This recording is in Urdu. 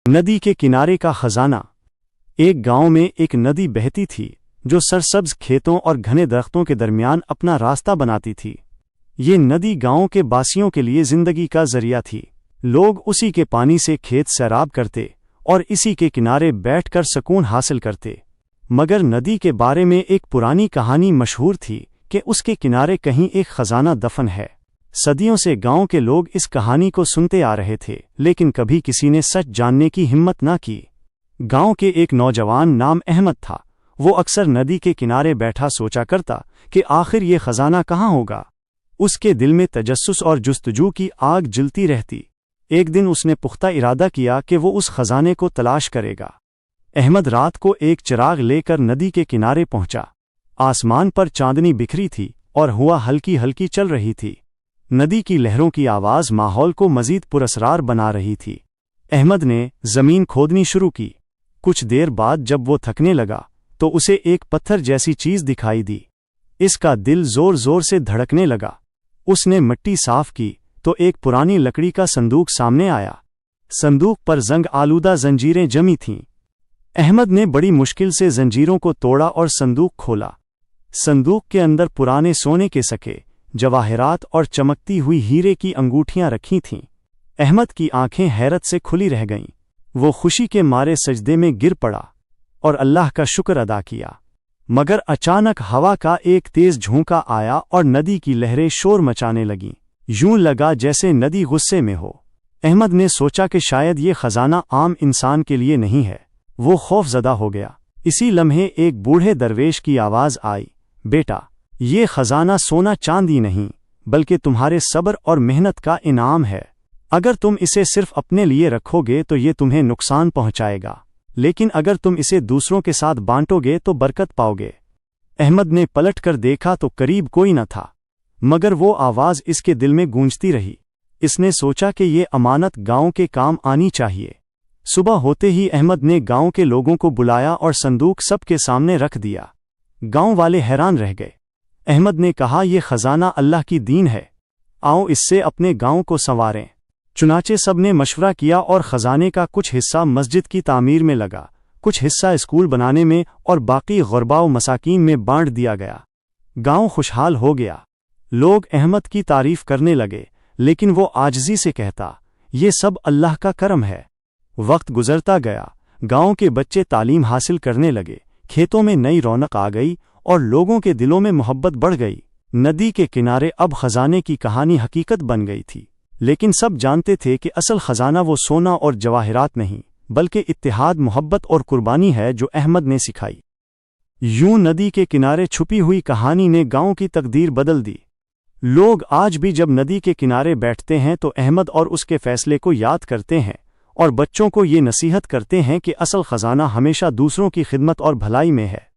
ندی کے کنارے کا خزانہ۔ ایک گاؤں میں ایک ندی بہتی تھی جو سرسبز کھیتوں اور گھنے درختوں کے درمیان اپنا راستہ بناتی تھی۔ یہ ندی گاؤں کے باسیوں کے لیے زندگی کا ذریعہ تھی۔ لوگ اسی کے پانی سے کھیت سیراب کرتے اور اسی کے کنارے بیٹھ کر سکون حاصل کرتے۔ مگر ندی کے بارے میں ایک پرانی کہانی مشہور تھی کہ اس کے کنارے کہیں ایک خزانہ دفن ہے۔ صدیوں سے گاؤں کے لوگ اس کہانی کو سنتے آ رہے تھے، لیکن کبھی کسی نے سچ جاننے کی ہمت نہ کی۔ گاؤں کے ایک نوجوان نام احمد تھا۔ وہ اکثر ندی کے کنارے بیٹھا سوچا کرتا کہ آخر یہ خزانہ کہاں ہوگا۔ اس کے دل میں تجسس اور جستجو کی آگ جلتی رہتی۔ ایک دن اس نے پختہ ارادہ کیا کہ وہ اس خزانے کو تلاش کرے گا۔ احمد رات کو ایک چراغ لے کر ندی کے کنارے پہنچا۔ آسمان پر چاندنی بکھری تھی اور ہوا ہلکی ہلکی چل رہی تھی۔ ندی کی لہروں کی آواز ماحول کو مزید پراسرار بنا رہی تھی۔ احمد نے زمین کھودنی شروع کی۔ کچھ دیر بعد جب وہ تھکنے لگا تو اسے ایک پتھر جیسی چیز دکھائی دی۔ اس کا دل زور زور سے دھڑکنے لگا۔ اس نے مٹی صاف کی تو ایک پرانی لکڑی کا صندوق سامنے آیا۔ صندوق پر زنگ آلودہ زنجیریں جمی تھیں۔ احمد نے بڑی مشکل سے زنجیروں کو توڑا اور صندوق کھولا۔ صندوق کے اندر پرانے سونے کے سکے، جواہرات اور چمکتی ہوئی ہیرے کی انگوٹھیاں رکھی تھیں۔ احمد کی آنکھیں حیرت سے کھلی رہ گئیں۔ وہ خوشی کے مارے سجدے میں گر پڑا اور اللہ کا شکر ادا کیا۔ مگر اچانک ہوا کا ایک تیز جھونکا آیا اور ندی کی لہریں شور مچانے لگیں۔ یوں لگا جیسے ندی غصے میں ہو۔ احمد نے سوچا کہ شاید یہ خزانہ عام انسان کے لیے نہیں ہے۔ وہ خوف زدہ ہو گیا۔ اسی لمحے ایک بوڑھے درویش کی آواز آئی، بیٹا، یہ خزانہ سونا چاندی نہیں بلکہ تمہارے صبر اور محنت کا انعام ہے۔ اگر تم اسے صرف اپنے لیے رکھو گے تو یہ تمہیں نقصان پہنچائے گا، لیکن اگر تم اسے دوسروں کے ساتھ بانٹو گے تو برکت پاؤ گے۔ احمد نے پلٹ کر دیکھا تو قریب کوئی نہ تھا، مگر وہ آواز اس کے دل میں گونجتی رہی۔ اس نے سوچا کہ یہ امانت گاؤں کے کام آنی چاہیے۔ صبح ہوتے ہی احمد نے گاؤں کے لوگوں کو بلایا اور صندوق سب کے سامنے رکھ دیا۔ گاؤں والے حیران رہ گئے۔ احمد نے کہا، یہ خزانہ اللہ کی دین ہے، آؤ اس سے اپنے گاؤں کو سنواریں۔ چنانچہ سب نے مشورہ کیا اور خزانے کا کچھ حصہ مسجد کی تعمیر میں لگا، کچھ حصہ اسکول بنانے میں اور باقی غرباء و مساکین میں بانٹ دیا گیا۔ گاؤں خوشحال ہو گیا۔ لوگ احمد کی تعریف کرنے لگے، لیکن وہ عاجزی سے کہتا، یہ سب اللہ کا کرم ہے۔ وقت گزرتا گیا، گاؤں کے بچے تعلیم حاصل کرنے لگے، کھیتوں میں نئی رونق آ گئی اور لوگوں کے دلوں میں محبت بڑھ گئی۔ ندی کے کنارے اب خزانے کی کہانی حقیقت بن گئی تھی، لیکن سب جانتے تھے کہ اصل خزانہ وہ سونا اور جواہرات نہیں بلکہ اتحاد، محبت اور قربانی ہے جو احمد نے سکھائی۔ یوں ندی کے کنارے چھپی ہوئی کہانی نے گاؤں کی تقدیر بدل دی۔ لوگ آج بھی جب ندی کے کنارے بیٹھتے ہیں تو احمد اور اس کے فیصلے کو یاد کرتے ہیں اور بچوں کو یہ نصیحت کرتے ہیں کہ اصل خزانہ ہمیشہ دوسروں کی خدمت اور بھلائی میں ہے۔